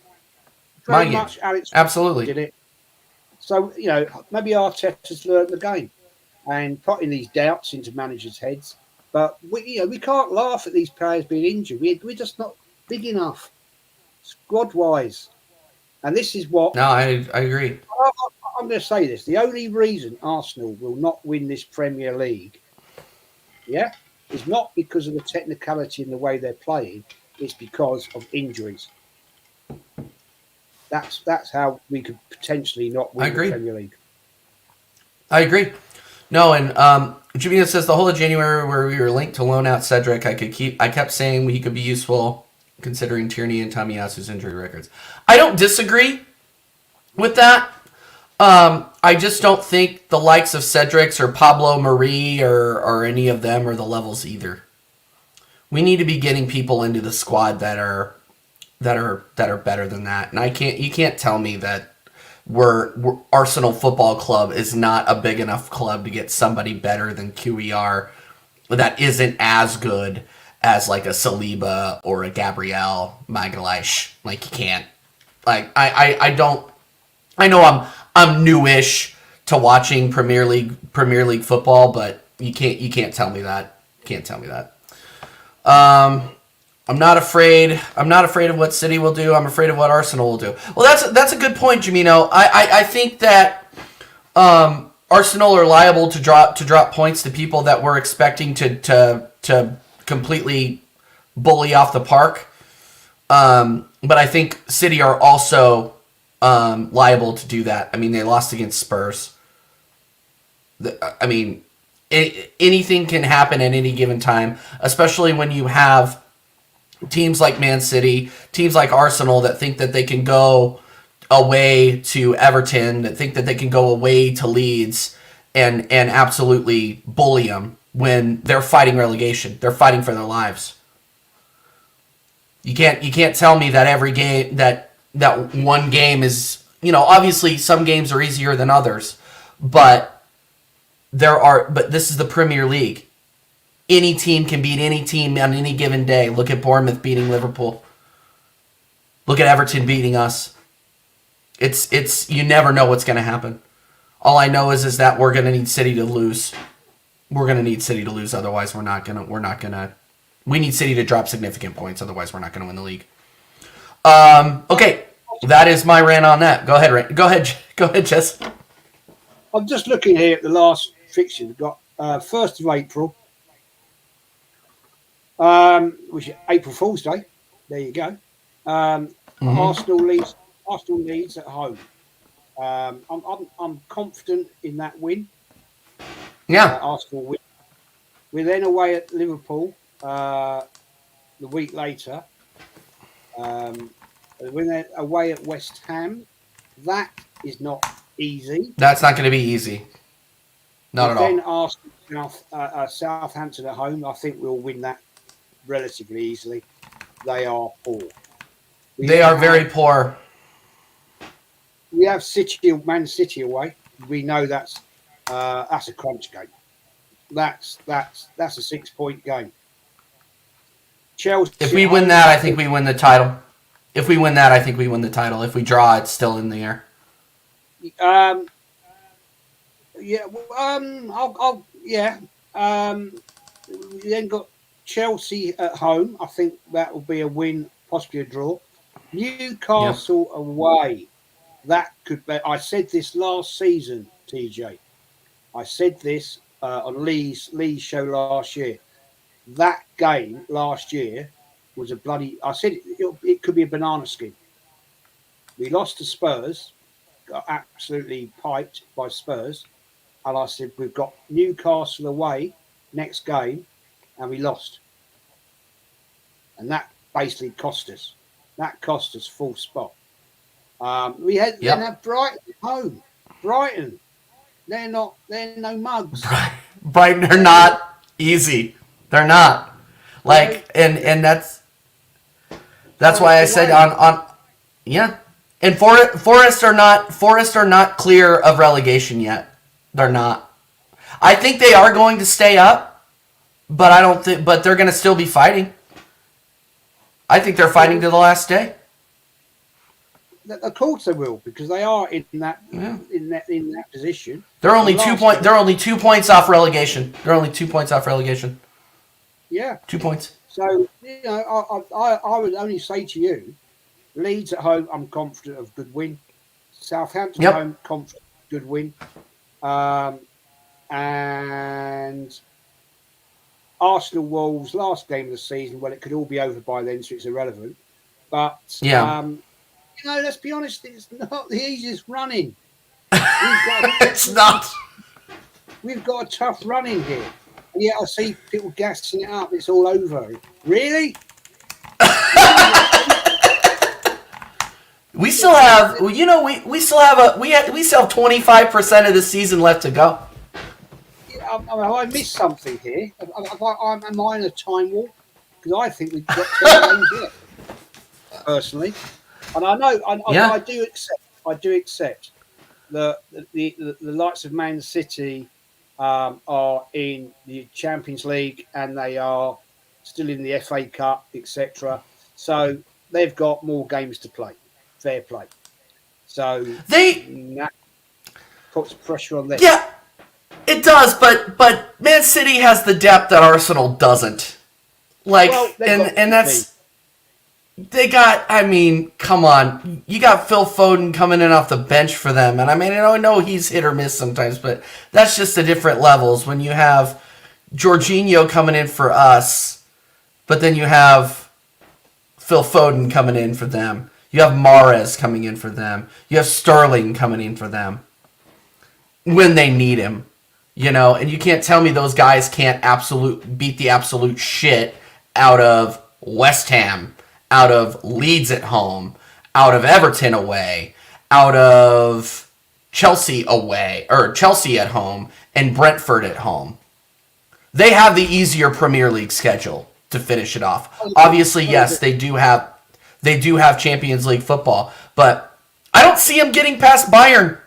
Very much Alex absolutely did it. So, maybe Arteta's learned the game and putting these doubts into managers' heads. But we can't laugh at these players being injured. We're just not big enough, squad-wise. And this is what... No, I agree. I'm going to say this. The only reason Arsenal will not win this Premier League, is not because of the technicality in the way they're playing. It's because of injuries. That's how we could potentially not win the Premier League. I agree. No, and Jimmy says the whole of January where we were linked to loan out Cedric, I kept saying he could be useful considering Tierney and Tomiyasu's injury records. I don't disagree with that. I just don't think the likes of Cedric's or Pablo Marie or any of them are the levels either. We need to be getting people into the squad that are better than that. And you can't tell me that we're Arsenal Football Club is not a big enough club to get somebody better than QER that isn't as good as like a Saliba or a Gabriel Magalhaes. Like, you can't. Like, I don't. I know I'm newish to watching Premier League football, but you can't tell me that. Can't tell me that. I'm not afraid. I'm not afraid of what City will do. I'm afraid of what Arsenal will do. Well, that's a good point, Jamino. I think that Arsenal are liable to drop points to people that we're expecting to completely bully off the park. But I think City are also liable to do that. I mean, they lost against Spurs. I mean, anything can happen at any given time, especially when you have teams like Man City, teams like Arsenal that think that they can go away to Everton, that think that they can go away to Leeds and absolutely bully them when they're fighting relegation. They're fighting for their lives. You can't tell me that every game that one game is, obviously some games are easier than others, but this is the Premier League. Any team can beat any team on any given day. Look at Bournemouth beating Liverpool. Look at Everton beating us. It's you never know what's going to happen. All I know is that we're going to need City to lose. We're going to need City to lose, otherwise we're not going to. We need City to drop significant points, otherwise we're not going to win the league. Okay, that is my rant on that. Go ahead, Jess. I'm just looking here at the last fixture. We've got 1st of April, which is April Fool's Day. There you go. Arsenal leads at home. I'm confident in that win. Yeah. Arsenal win. We're then away at Liverpool the week later. We're then away at West Ham. That is not easy. That's not going to be easy. Not at all. Then Arsenal, Southampton at home. I think we'll win that relatively easily. They are poor. They are very poor. We have Man City away. We know that's a crunch game. That's a 6-point game. Chelsea. If we win that, I think we win the title. If we win that, I think we win the title. If we draw, it's still in the air. Yeah. We then got Chelsea at home. I think that will be a win, possibly a draw. Newcastle away. That could be. I said this last season, TJ. I said this on Lee's show last year. That game last year was a bloody. I said it could be a banana skin. We lost to Spurs, got absolutely piped by Spurs, and I said we've got Newcastle away next game, and we lost, and that basically cost us. That cost us full spot. We then have Brighton at home. Brighton, they're no mugs. Brighton are not easy. They're not. And that's why I said on And Forest are not clear of relegation yet. They're not. I think they are going to stay up, but but they're going to still be fighting. I think they're fighting to the last day. Of course they will, because they are in that position. They're only 2 points. They're only 2 points off relegation. They're only 2 points off relegation. Yeah, 2 points. So I would only say to you, Leeds at home, I'm confident of good win. Southampton at home, confident good win. And Arsenal Wolves last game of the season. Well, it could all be over by then, so it's irrelevant. But let's be honest, it's not the easiest running. It's not. We've got a tough running here. And yet I see people gassing it up. It's all over. Really? We still have, we still have 25% of the season left to go. Have I missed something here? Am I in a time warp? Because I think we've got 10 games here, personally. And I know, I do accept that the likes of Man City are in the Champions League and they are still in the FA Cup, etc. So they've got more games to play. Fair play. So puts pressure on them. Yeah, it does, but Man City has the depth that Arsenal doesn't. Like, well, and that's they got. I mean, come on, you got Phil Foden coming in off the bench for them, and I mean, I know he's hit or miss sometimes, but that's just the different levels. When you have Jorginho coming in for us, but then you have Phil Foden coming in for them. You have Mahrez coming in for them. You have Sterling coming in for them when they need him. And you can't tell me those guys can't beat the absolute shit out of West Ham, out of Leeds at home, out of Everton away, out of Chelsea away, or Chelsea at home, and Brentford at home. They have the easier Premier League schedule to finish it off. Obviously, yes, they do have Champions League football, but I don't see them getting past Bayern.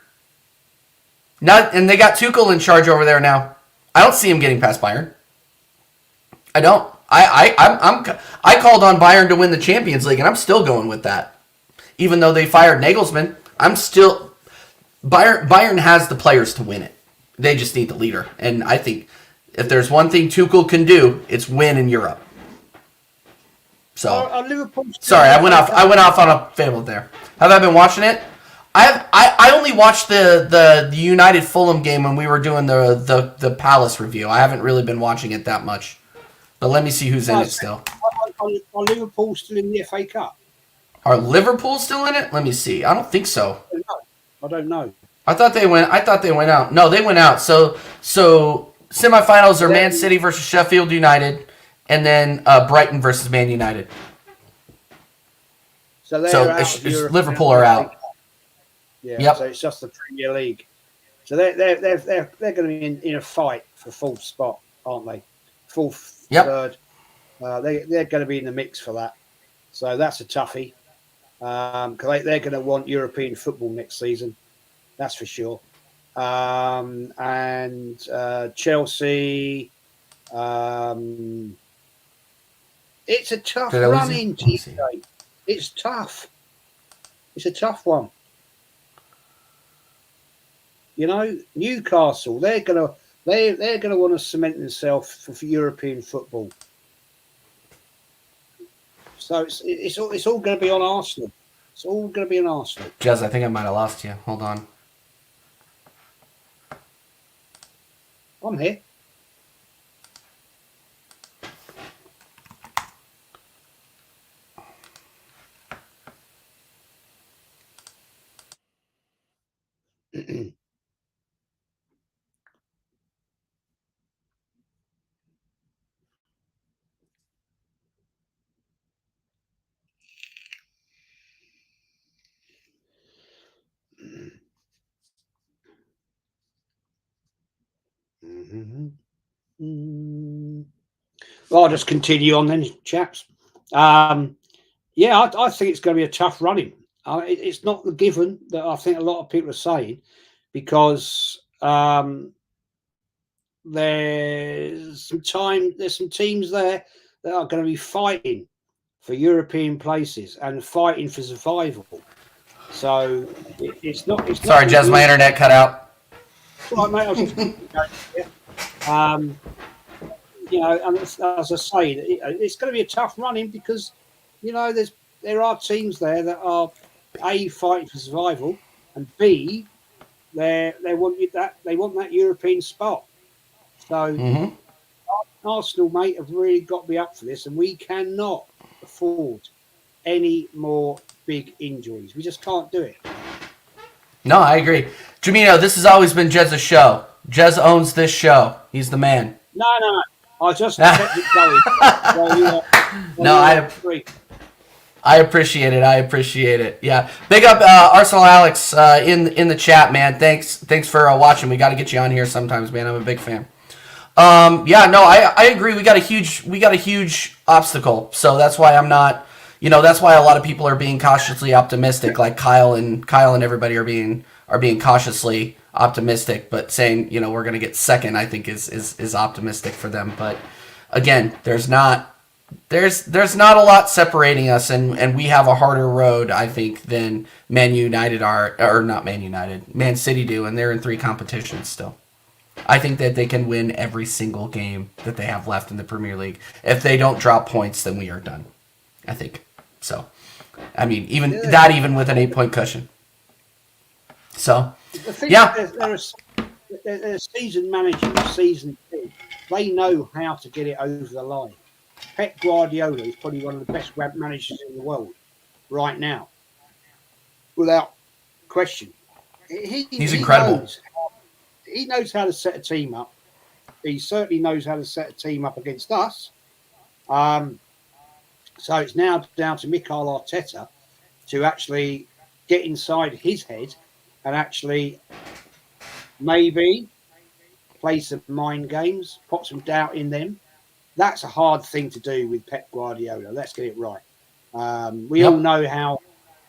And they got Tuchel in charge over there now. I don't see him getting past Bayern. I don't. I called on Bayern to win the Champions League, and I'm still going with that. Even though they fired Nagelsmann, Bayern has the players to win it. They just need the leader. And I think if there's one thing Tuchel can do, it's win in Europe. So sorry, I went off on a fable there. Have I been watching it? I only watched the United Fulham game when we were doing the Palace review. I haven't really been watching it that much. But let me see who's in it still. Are Liverpool still in the FA Cup? Are Liverpool still in it? Let me see. I don't think so. I don't know. I thought they went out. No, they went out. So semifinals are Man City versus Sheffield United, and then Brighton versus Man United. So Liverpool are out. Yeah. Yep. So it's just the Premier League. So they're going to be in a fight for fourth spot, aren't they? Fourth, third. They're going to be in the mix for that. So that's a toughie. Because they're going to want European football next season. That's for sure. And Chelsea. It's a tough run in TJ. It's tough. It's a tough one. Newcastle, they're gonna want to cement themselves for European football. So it's all going to be on Arsenal. It's all going to be on Arsenal. Jez, I think I might have lost you. Hold on. I'm here. Well, I'll just continue on then, chaps. I think it's going to be a tough running. It's not the given that I think a lot of people are saying, because there's some teams there that are going to be fighting for European places and fighting for survival. So it's not. Sorry, Jez, my internet cut out. Right, mate. I was just and as I say, it's going to be a tough running because there are teams there that are A, fighting for survival, and B, they want that European spot. So Arsenal, mate, have really got to be up for this, and we cannot afford any more big injuries. We just can't do it. No, I agree. Jamino, this has always been Jez's show. Jez owns this show. He's the man. No. I just kept it going. I appreciate it. Yeah. Big up Arsenal Alex in the chat, man. Thanks for watching. We got to get you on here sometimes, man. I'm a big fan. I agree. We got a huge obstacle. So that's why I'm not, that's why a lot of people are being cautiously optimistic, like Kyle and everybody are being cautiously optimistic, but saying, we're going to get second, I think is optimistic for them. But again, there's not there's not a lot separating us, and we have a harder road, I think, than Man United or not Man United, Man City do, and they're in 3 competitions still. I think that they can win every single game that they have left in the Premier League. If they don't drop points, then we are done. I think so. I mean, even with an 8-point cushion. So, The thing yeah, they're seasoned managers, seasoned team. They know how to get it over the line. Pep Guardiola is probably one of the best managers in the world right now, without question. he's incredible. He knows how to set a team up. He certainly knows how to set a team up against us. So it's now down to Mikel Arteta to actually get inside his head and actually maybe play some mind games, put some doubt in them. That's a hard thing to do with Pep Guardiola. Let's get it right. We all know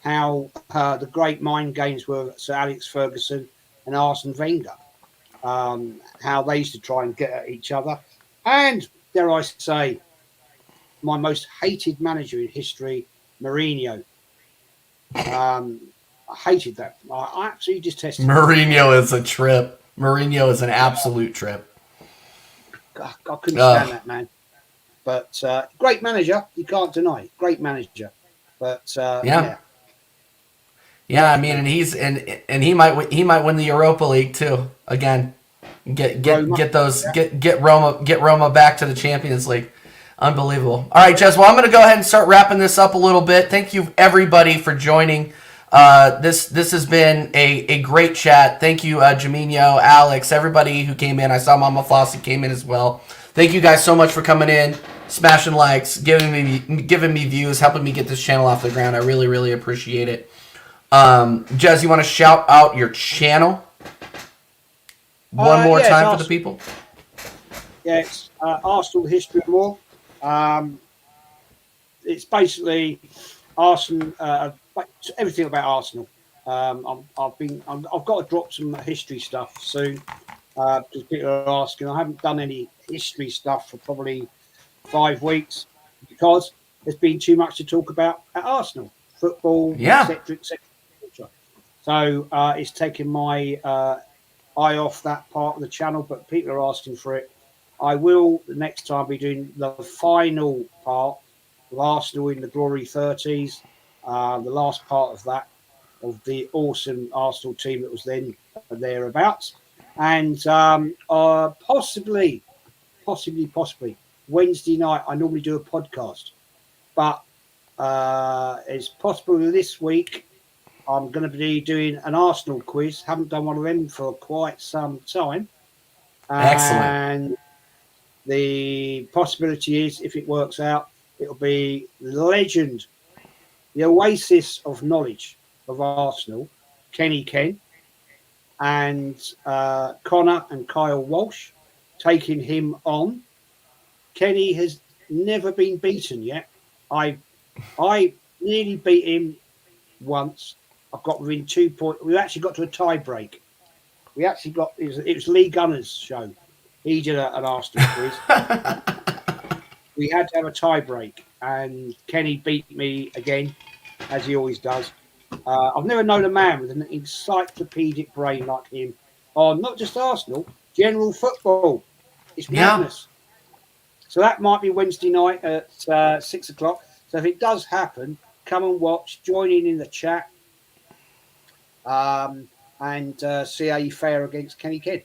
how the great mind games were Sir Alex Ferguson and Arsene Wenger. How they used to try and get at each other. And, dare I say, my most hated manager in history, Mourinho. I hated that. I absolutely detested him. Mourinho is a trip. Mourinho is an absolute trip. I couldn't stand that man. But great manager, you can't deny. Great manager. But yeah. Yeah, I mean, and he might win the Europa League too again. Get Roma back to the Champions League. Unbelievable. All right, Jez. Well, I'm going to go ahead and start wrapping this up a little bit. Thank you everybody for joining. This has been a great chat. Thank you, Jaminho, Alex, everybody who came in. I saw Mama Flossie came in as well. Thank you guys so much for coming in, smashing likes, giving me views, helping me get this channel off the ground. I really, really appreciate it. Jez, you want to shout out your channel one more time for the people? Yeah, it's Arsenal History and More. It's basically Arsenal, everything about Arsenal. I've got to drop some history stuff soon because people are asking. I haven't done any history stuff for probably 5 weeks because there's been too much to talk about at Arsenal, football, etc. So it's taken my eye off that part of the channel, but people are asking for it. I will the next time be doing the final part of Arsenal in the Glory 30s, the last part of that, of the awesome Arsenal team that was then thereabouts. And possibly, Wednesday night, I normally do a podcast. But it's possible this week I'm going to be doing an Arsenal quiz. Haven't done one of them for quite some time. Excellent. And the possibility is, if it works out, it'll be the legend, the oasis of knowledge of Arsenal, Kenny Ken, and Connor and Kyle Walsh, taking him on. Kenny has never been beaten yet. I nearly beat him once. I've got within 2 points. We actually got to a tie break. We actually got it was Lee Gunner's show. He did an Arsenal quiz. We had to have a tie break, and Kenny beat me again, as he always does. I've never known a man with an encyclopedic brain like him on not just Arsenal, general football. It's madness. So that might be Wednesday night at 6 o'clock. So if it does happen, come and watch, join in the chat, and see how you fare against Kenny Kidd.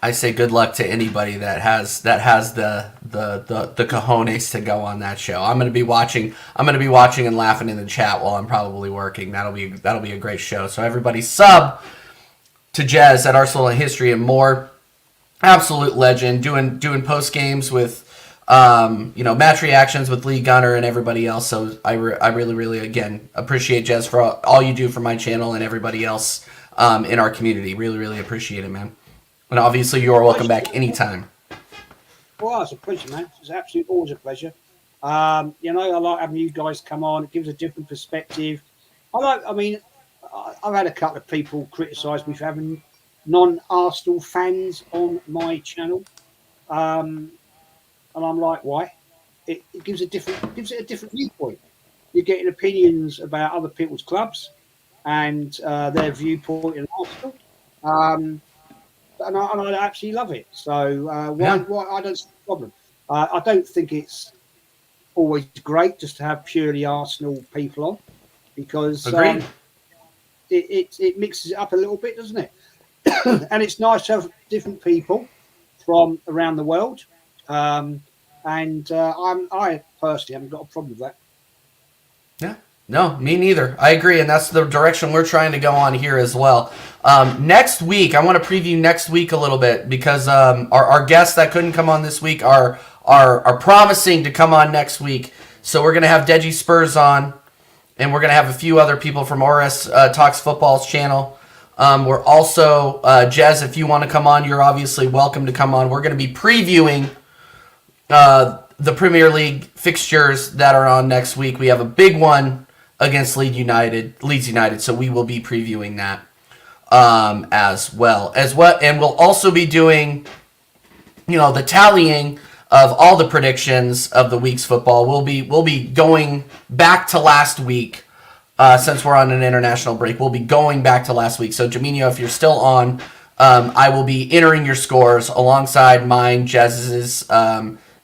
I say good luck to anybody that has the cojones to go on that show. I'm gonna be watching and laughing in the chat while I'm probably working. That'll be a great show. So everybody sub to Jez at Arsenal History and More. Absolute legend, doing post games with match reactions with Lee Gunner and everybody else. So I really again appreciate Jez for all you do for my channel and everybody else in our community. Really appreciate it, man. And obviously, you're welcome back anytime. Well, it's a pleasure, man. It's absolutely always a pleasure. I like having you guys come on. It gives a different perspective. I've had a couple of people criticise me for having non-Arsenal fans on my channel. And I'm like, why? It gives it a different viewpoint. You're getting opinions about other people's clubs and their viewpoint in Arsenal. And I absolutely love it. So why I don't see the problem. I don't think it's always great just to have purely Arsenal people on, because it mixes it up a little bit, doesn't it? And it's nice to have different people from around the world. I personally haven't got a problem with that. Yeah. No, me neither. I agree, and that's the direction we're trying to go on here as well. Next week, I want to preview next week a little bit, because our guests that couldn't come on this week are promising to come on next week. So we're going to have Deji Spurs on, and we're going to have a few other people from RS Talks Football's channel. We're also, Jez, if you want to come on, you're obviously welcome to come on. We're going to be previewing the Premier League fixtures that are on next week. We have a big one against Leeds United, so we will be previewing that as well. And we'll also be doing, the tallying of all the predictions of the week's football. We'll be going back to last week, since we're on an international break. We'll be going back to last week. So, Jaminho, if you're still on, I will be entering your scores alongside mine, Jez's,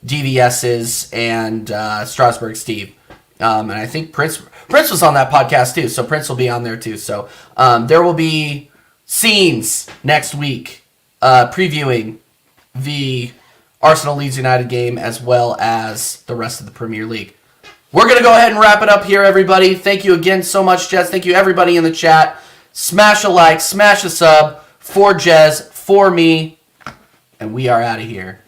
DVS's, and Strasbourg Steve. And I think Prince was on that podcast too, so Prince will be on there too. So there will be scenes next week previewing the Arsenal Leeds United game as well as the rest of the Premier League. We're going to go ahead and wrap it up here, everybody. Thank you again so much, Jez. Thank you, everybody in the chat. Smash a like, smash a sub for Jez, for me, and we are out of here.